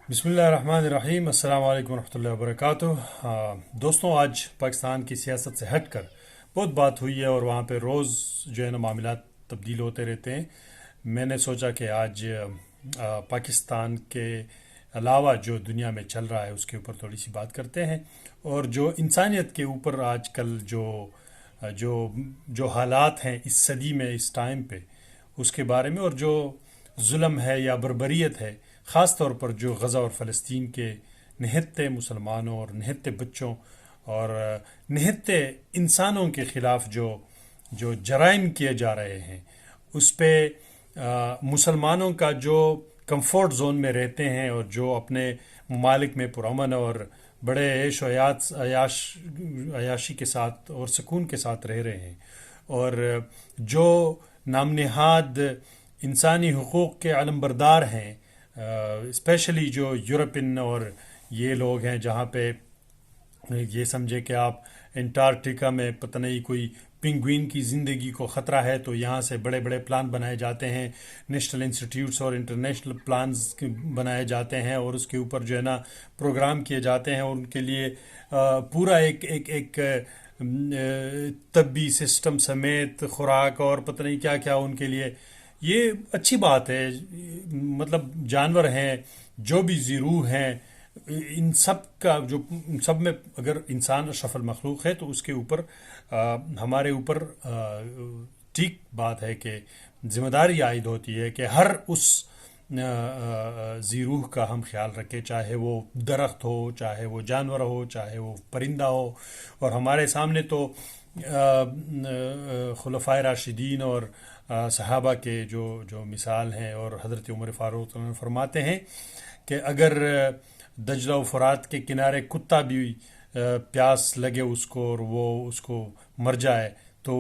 بسم اللہ الرحمن الرحیم، السلام علیکم ورحمۃ اللہ وبرکاتہ۔ دوستوں، آج پاکستان کی سیاست سے ہٹ کر بہت بات ہوئی ہے اور وہاں پہ روز جو ہے نا معاملات تبدیل ہوتے رہتے ہیں۔ میں نے سوچا کہ آج پاکستان کے علاوہ جو دنیا میں چل رہا ہے اس کے اوپر تھوڑی سی بات کرتے ہیں، اور جو انسانیت کے اوپر آج کل جو جو حالات ہیں اس صدی میں، اس ٹائم پہ، اس کے بارے میں، اور جو ظلم ہے یا بربریت ہے، خاص طور پر جو غزہ اور فلسطین کے نہتے مسلمانوں اور نہتے بچوں اور نہتے انسانوں کے خلاف جو جرائم کیے جا رہے ہیں، اس پہ مسلمانوں کا جو کمفورٹ زون میں رہتے ہیں اور جو اپنے ممالک میں پرامن اور بڑے عیاشی کے ساتھ اور سکون کے ساتھ رہ رہے ہیں، اور جو نام نہاد انسانی حقوق کے علمبردار ہیں، اسپیشلی جو یورپین اور یہ لوگ ہیں، جہاں پہ یہ سمجھے کہ آپ انٹارکٹیکا میں پتہ نہیں کوئی پنگوئن کی زندگی کو خطرہ ہے، تو یہاں سے بڑے بڑے پلان بنائے جاتے ہیں، نیشنل انسٹیٹیوٹس اور انٹرنیشنل پلانز بنائے جاتے ہیں، اور اس کے اوپر جو ہے نا پروگرام کیے جاتے ہیں، اور ان کے لیے پورا ایک طبی سسٹم سمیت خوراک اور پتہ نہیں کیا کیا ان کے لیے۔ یہ اچھی بات ہے، مطلب جانور ہیں، جو بھی زی روح ہیں، ان سب کا جو سب میں اگر انسان اشرف المخلوق ہے تو اس کے اوپر ہمارے اوپر ٹھیک بات ہے کہ ذمہ داری عائد ہوتی ہے کہ ہر اس زی روح کا ہم خیال رکھیں، چاہے وہ درخت ہو، چاہے وہ جانور ہو، چاہے وہ پرندہ ہو۔ اور ہمارے سامنے تو خلفائے راشدین اور صحابہ کے جو مثال ہیں، اور حضرت عمر فاروق فرماتے ہیں کہ اگر دجلہ و فرات کے کنارے کتا بھی پیاس لگے اس کو اور وہ اس کو مر جائے، تو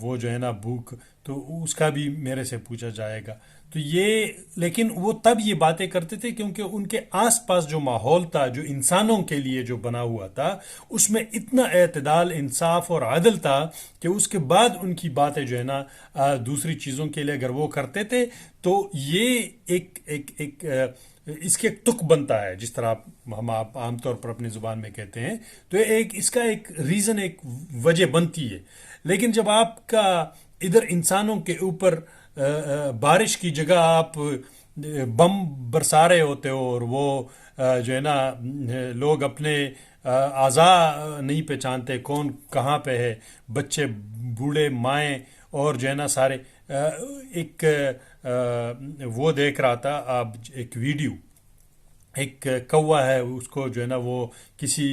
وہ جو ہے نا بھوک، تو اس کا بھی میرے سے پوچھا جائے گا۔ تو یہ، لیکن وہ تب یہ باتیں کرتے تھے کیونکہ ان کے آس پاس جو ماحول تھا، جو انسانوں کے لیے جو بنا ہوا تھا، اس میں اتنا اعتدال، انصاف اور عدل تھا کہ اس کے بعد ان کی باتیں جو ہے نا دوسری چیزوں کے لیے اگر وہ کرتے تھے تو یہ ایک اس کے ایک تک بنتا ہے، جس طرح ہم آپ عام طور پر اپنی زبان میں کہتے ہیں، تو اس کا ایک ریزن، ایک وجہ بنتی ہے۔ لیکن جب آپ کا ادھر انسانوں کے اوپر بارش کی جگہ آپ بم برسا رہے ہوتے ہو، اور وہ جو ہے نا لوگ اپنے اعضاء نہیں پہچانتے، کون کہاں پہ ہے، بچے، بوڑھے، مائیں، اور جو ہے نا سارے ایک وہ دیکھ رہا تھا اب ایک ویڈیو، ایک کوا ہے، اس کو جو ہے نا وہ کسی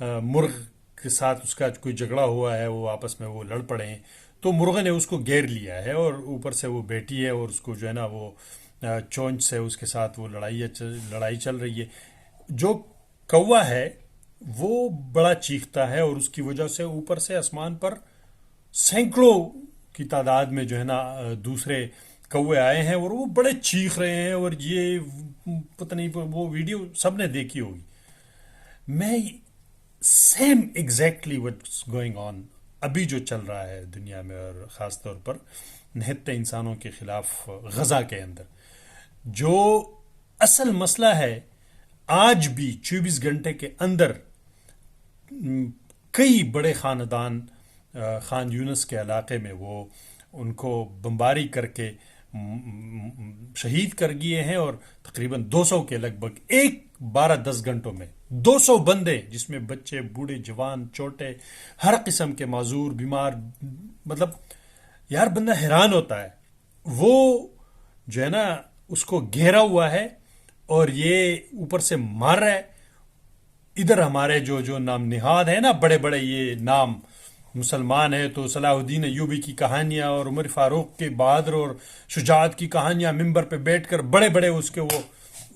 مرغ کے ساتھ اس کا کوئی جھگڑا ہوا ہے، وہ آپس میں وہ لڑ پڑے ہیں، تو مرغ نے اس کو گھیر لیا ہے، اور اوپر سے وہ بیٹی ہے، اور اس کو جو ہے نا وہ چونچ سے اس کے ساتھ وہ لڑائی چل رہی ہے۔ جو کوا ہے وہ بڑا چیختا ہے، اور اس کی وجہ سے اوپر سے آسمان پر سینکڑوں کی تعداد میں جو ہے نا دوسرے کوے آئے ہیں، اور وہ بڑے چیخ رہے ہیں، اور یہ پتہ نہیں، وہ ویڈیو سب نے دیکھی ہوگی۔ میں same exactly what's going on ابھی جو چل رہا ہے دنیا میں، اور خاص طور پر نہتے انسانوں کے خلاف غزہ کے اندر، جو اصل مسئلہ ہے، آج بھی 24 گھنٹے کے اندر کئی بڑے خاندان خان یونس کے علاقے میں وہ ان کو بمباری کر کے شہید کر گئے ہیں، اور تقریباً 200 کے لگ بھگ 12-10 گھنٹوں میں 200 بندے، جس میں بچے، بوڑھے، جوان، چھوٹے، ہر قسم کے معذور، بیمار، مطلب یار بندہ حیران ہوتا ہے۔ وہ جو ہے نا اس کو گھیرا ہوا ہے، اور یہ اوپر سے مار رہا ہے۔ ادھر ہمارے جو نام نہاد ہیں نا، بڑے بڑے یہ نام مسلمان ہیں، تو صلاح الدین ایوبی کی کہانیاں اور عمر فاروق کے بہادر اور شجاعت کی کہانیاں ممبر پہ بیٹھ کر بڑے بڑے اس کے، وہ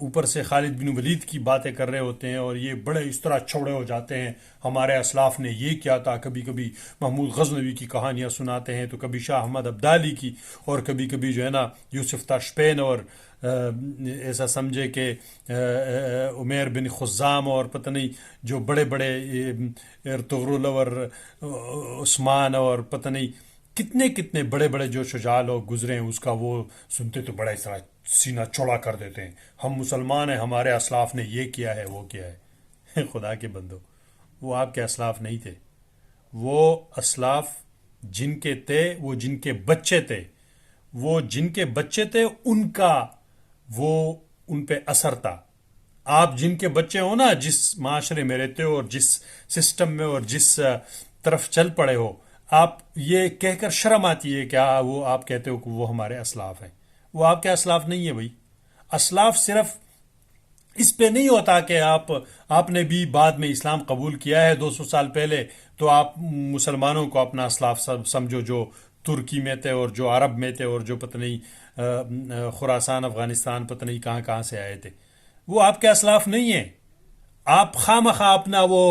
اوپر سے خالد بن ولید کی باتیں کر رہے ہوتے ہیں، اور یہ بڑے اس طرح چھوڑے ہو جاتے ہیں، ہمارے اسلاف نے یہ کیا تھا، کبھی کبھی محمود غزنوی کی کہانیاں سناتے ہیں، تو کبھی شاہ احمد عبدالی کی، اور کبھی کبھی جو ہے نا یوسف تاشپین، اور ایسا سمجھے کہ عمیر بن خزام، اور پتہ نہیں جو بڑے بڑے ارطغرل اور عثمان، اور پتہ نہیں کتنے کتنے بڑے بڑے جو شجاع لوگ گزرے ہیں، اس کا وہ سنتے تو بڑا اس طرح سینہ چوڑا کر دیتے ہیں، ہم مسلمان ہیں، ہمارے اسلاف نے یہ کیا ہے وہ کیا ہے۔ خدا کے بندو، وہ آپ کے اسلاف نہیں تھے، وہ اسلاف جن کے تھے، وہ جن کے بچے تھے، وہ جن کے بچے تھے ان کا وہ ان پہ اثر تھا۔ آپ جن کے بچے ہو نا، جس معاشرے میں رہتے ہو اور جس سسٹم میں اور جس طرف چل پڑے ہو، آپ یہ کہہ کر شرم آتی ہے کہ وہ آپ کہتے ہو کہ وہ ہمارے اسلاف ہیں۔ وہ آپ کے اسلاف نہیں ہے بھائی۔ اسلاف صرف اس پہ نہیں ہوتا کہ آپ نے بھی بعد میں اسلام قبول کیا ہے 200 سال پہلے تو آپ مسلمانوں کو اپنا اسلاف سمجھو، جو ترکی میں تھے اور جو عرب میں تھے اور جو پتہ نہیں خراسان افغانستان پتہ نہیں کہاں کہاں سے آئے تھے۔ وہ آپ کے اسلاف نہیں ہیں۔ آپ خواہ مخواہ اپنا وہ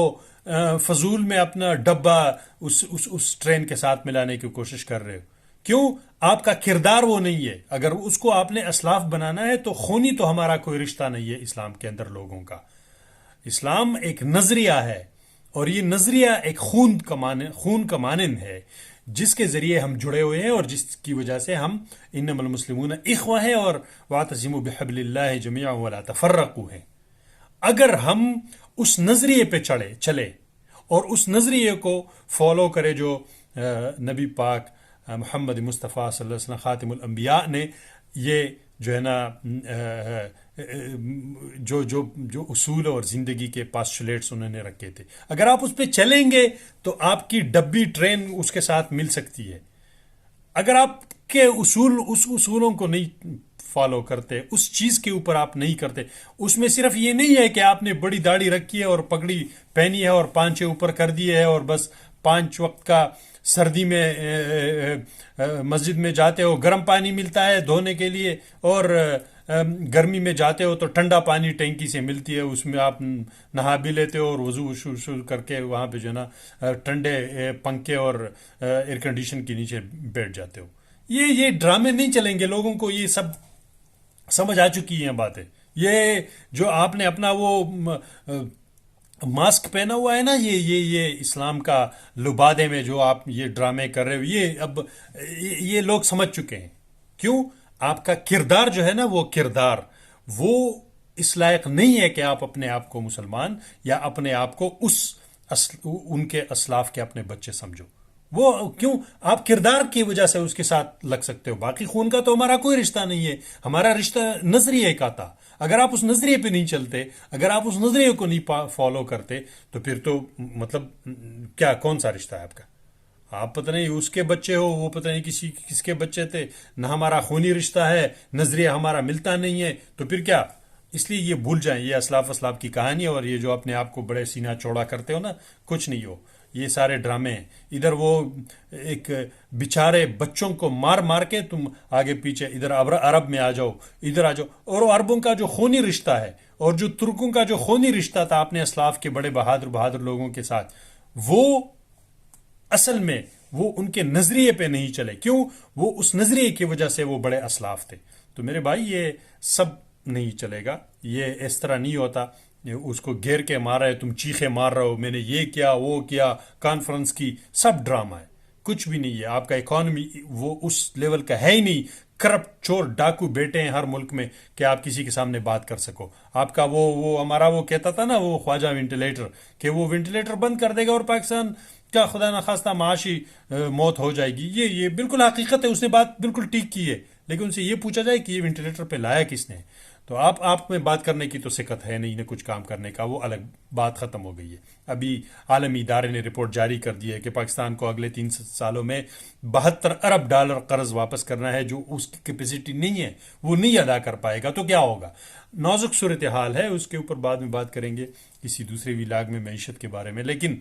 فضول میں اپنا ڈبہ اس ٹرین کے ساتھ ملانے کی کوشش کر رہے ہو۔ کیوں؟ آپ کا کردار وہ نہیں ہے۔ اگر اس کو آپ نے اسلاف بنانا ہے تو خونی تو ہمارا کوئی رشتہ نہیں ہے اسلام کے اندر لوگوں کا۔ اسلام ایک نظریہ ہے، اور یہ نظریہ ایک خون کا مانند ہے جس کے ذریعے ہم جڑے ہوئے ہیں، اور جس کی وجہ سے ہم انما المسلمون اخوہ ہیں اور واعتصموا بحبل اللہ جميعا ولا تفرقوا ہیں۔ اگر ہم اس نظریے پہ چلے اور اس نظریے کو فالو کرے جو نبی پاک محمد مصطفیٰ صلی اللہ علیہ وسلم خاتم الانبیاء نے یہ جو ہے نا جو اصول اور زندگی کے پاسچولیٹس انہوں نے رکھے تھے، اگر آپ اس پہ چلیں گے تو آپ کی ڈبی ٹرین اس کے ساتھ مل سکتی ہے۔ اگر آپ کے اس اصولوں کو نہیں فالو کرتے، اس چیز کے اوپر آپ نہیں کرتے، اس میں صرف یہ نہیں ہے کہ آپ نے بڑی داڑھی رکھی ہے اور پگڑی پہنی ہے اور پانچے اوپر کر دیے ہے اور بس 5 وقت کا سردی میں مسجد میں جاتے ہو، گرم پانی ملتا ہے دھونے کے لیے، اور گرمی میں جاتے ہو تو ٹھنڈا پانی ٹینکی سے ملتی ہے، اس میں آپ نہا بھی لیتے ہو اور وضو کر کے وہاں پہ جو ہے نا ٹھنڈے پنکھے اور ایئر کنڈیشن کے نیچے بیٹھ جاتے ہو۔ یہ ڈرامے نہیں چلیں گے، لوگوں کو یہ سب سمجھ آ چکی ہیں باتیں۔ یہ جو آپ نے اپنا وہ ماسک پہنا ہوا ہے نا، یہ اسلام کا لبادے میں جو آپ یہ ڈرامے کر رہے ہو، یہ لوگ سمجھ چکے ہیں۔ کیوں؟ آپ کا کردار جو ہے نا، وہ کردار وہ اس لائق نہیں ہے کہ آپ اپنے آپ کو مسلمان یا اپنے آپ کو ان کے اسلاف کے اپنے بچے سمجھو۔ وہ کیوں؟ آپ کردار کی وجہ سے اس کے ساتھ لگ سکتے ہو، باقی خون کا تو ہمارا کوئی رشتہ نہیں ہے۔ ہمارا رشتہ نظریے کا تھا۔ اگر آپ اس نظریے پہ نہیں چلتے، اگر آپ اس نظریے کو نہیں فالو کرتے تو پھر تو مطلب کیا، کون سا رشتہ ہے آپ کا؟ آپ پتہ نہیں اس کے بچے ہو، وہ پتہ نہیں کس کے بچے تھے، نہ ہمارا خونی رشتہ ہے، نظریہ ہمارا ملتا نہیں ہے، تو پھر کیا؟ اس لیے یہ بھول جائیں، یہ اسلاف کی کہانی ہے، اور یہ جو اپنے آپ کو بڑے سینہ چوڑا کرتے ہو نا، کچھ نہیں ہو، یہ سارے ڈرامے ہیں۔ ادھر وہ ایک بیچارے بچوں کو مار کے تم آگے پیچھے، ادھر عرب میں آ جاؤ، ادھر آ جاؤ، اور عربوں کا جو خونی رشتہ ہے اور جو ترکوں کا جو خونی رشتہ تھا اپنے اسلاف کے بڑے بہادر لوگوں کے ساتھ، وہ اصل میں وہ ان کے نظریے پہ نہیں چلے۔ کیوں؟ وہ اس نظریے کی وجہ سے وہ بڑے اسلاف تھے۔ تو میرے بھائی، یہ سب نہیں چلے گا، یہ اس طرح نہیں ہوتا۔ اس کو گھیر کے مار رہے، تم چیخے مار رہے ہو، میں نے یہ کیا وہ کیا، کانفرنس کی، سب ڈرامہ ہے، کچھ بھی نہیں ہے۔ آپ کا اکانومی وہ اس لیول کا ہے ہی نہیں، کرپٹ چور ڈاکو بیٹے ہیں ہر ملک میں کہ آپ کسی کے سامنے بات کر سکو۔ آپ کا وہ ہمارا وہ کہتا تھا نا، وہ خواجہ وینٹیلیٹر، کہ وہ وینٹیلیٹر بند کر دے گا اور پاکستان کا خدا نخواستہ معاشی موت ہو جائے گی۔ یہ بالکل حقیقت ہے، اس نے بات بالکل ٹھیک کی ہے، لیکن ان سے یہ پوچھا جائے کہ یہ وینٹیلیٹر پہ لایا کس نے؟ تو آپ میں بات کرنے کی تو سکت ہے نہیں، کچھ کام کرنے کا، وہ الگ بات ختم ہو گئی ہے۔ ابھی عالمی ادارے نے رپورٹ جاری کر دی ہے کہ پاکستان کو اگلے 3 سالوں میں $72 ارب قرض واپس کرنا ہے، جو اس کی کیپیسٹی نہیں ہے، وہ نہیں ادا کر پائے گا تو کیا ہوگا؟ نازک صورتحال ہے، اس کے اوپر بعد میں بات کریں گے کسی دوسرے ولاگ میں معیشت کے بارے میں۔ لیکن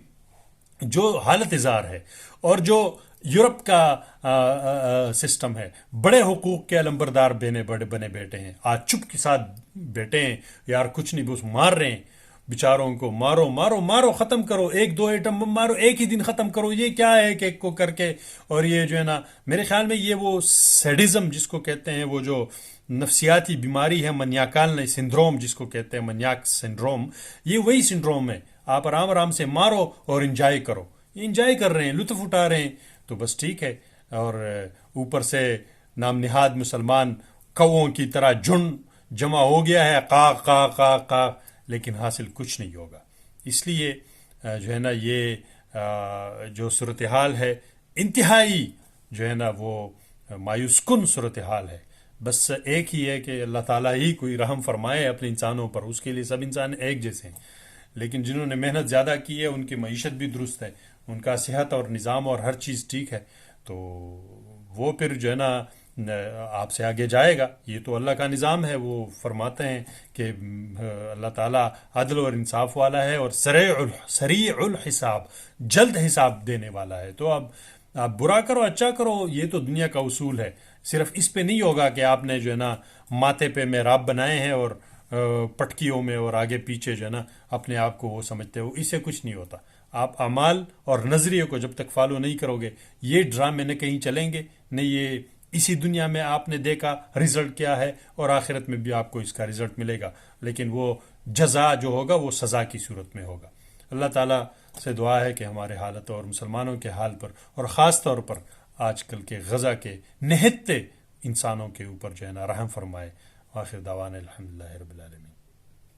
جو حالت اظہار ہے اور جو یورپ کا سسٹم ہے، بڑے حقوق کے علمبردار بنے بیٹھے ہیں، آج چپ کے ساتھ بیٹھے ہیں، یار کچھ نہیں، بس مار رہے ہیں بیچاروں کو، مارو ختم کرو، 1-2 ایٹم بم مارو، ایک ہی دن ختم کرو۔ یہ کیا ہے کہ ایک کو کر کے، اور یہ جو ہے نا، میرے خیال میں یہ وہ سیڈزم جس کو کہتے ہیں، وہ جو نفسیاتی بیماری ہے، منیاکال سنڈروم جس کو کہتے ہیں، منیاک سنڈروم، یہ وہی سنڈروم ہے۔ آپ آرام سے مارو اور انجوائے کرو، انجوائے کر رہے ہیں، لطف اٹھا رہے ہیں، تو بس ٹھیک ہے۔ اور اوپر سے نام نہاد مسلمان کووں کی طرح جھنڈ جمع ہو گیا ہے، قا قا قا قا، لیکن حاصل کچھ نہیں ہوگا۔ اس لیے جو ہے نا یہ جو صورتحال ہے انتہائی جو ہے نا وہ مایوس کن صورتحال ہے۔ بس ایک ہی ہے کہ اللہ تعالیٰ ہی کوئی رحم فرمائے اپنے انسانوں پر، اس کے لیے سب انسان ایک جیسے ہیں، لیکن جنہوں نے محنت زیادہ کی ہے ان کی معیشت بھی درست ہے، ان کا صحت اور نظام اور ہر چیز ٹھیک ہے، تو وہ پھر جو ہے نا آپ سے آگے جائے گا۔ یہ تو اللہ کا نظام ہے، وہ فرماتے ہیں کہ اللہ تعالیٰ عدل اور انصاف والا ہے اور سریع الحساب، جلد حساب دینے والا ہے۔ تو اب آپ برا کرو اچھا کرو، یہ تو دنیا کا اصول ہے، صرف اس پہ نہیں ہوگا کہ آپ نے جو ہے نا ماتھے پہ محراب بنائے ہیں اور پٹکیوں میں اور آگے پیچھے جو ہے نا اپنے آپ کو وہ سمجھتے ہو، اس سے کچھ نہیں ہوتا۔ آپ اعمال اور نظریے کو جب تک فالو نہیں کرو گے، یہ ڈرامے نہ کہیں چلیں گے، نہ یہ اسی دنیا میں آپ نے دیکھا رزلٹ کیا ہے، اور آخرت میں بھی آپ کو اس کا رزلٹ ملے گا، لیکن وہ جزا جو ہوگا وہ سزا کی صورت میں ہوگا۔ اللہ تعالیٰ سے دعا ہے کہ ہمارے حالت اور مسلمانوں کے حال پر، اور خاص طور پر آج کل کے غزہ کے نہتے انسانوں کے اوپر جو ہے نا رحم فرمائے۔ آخر دعوانا الحمدللہ رب العالمین۔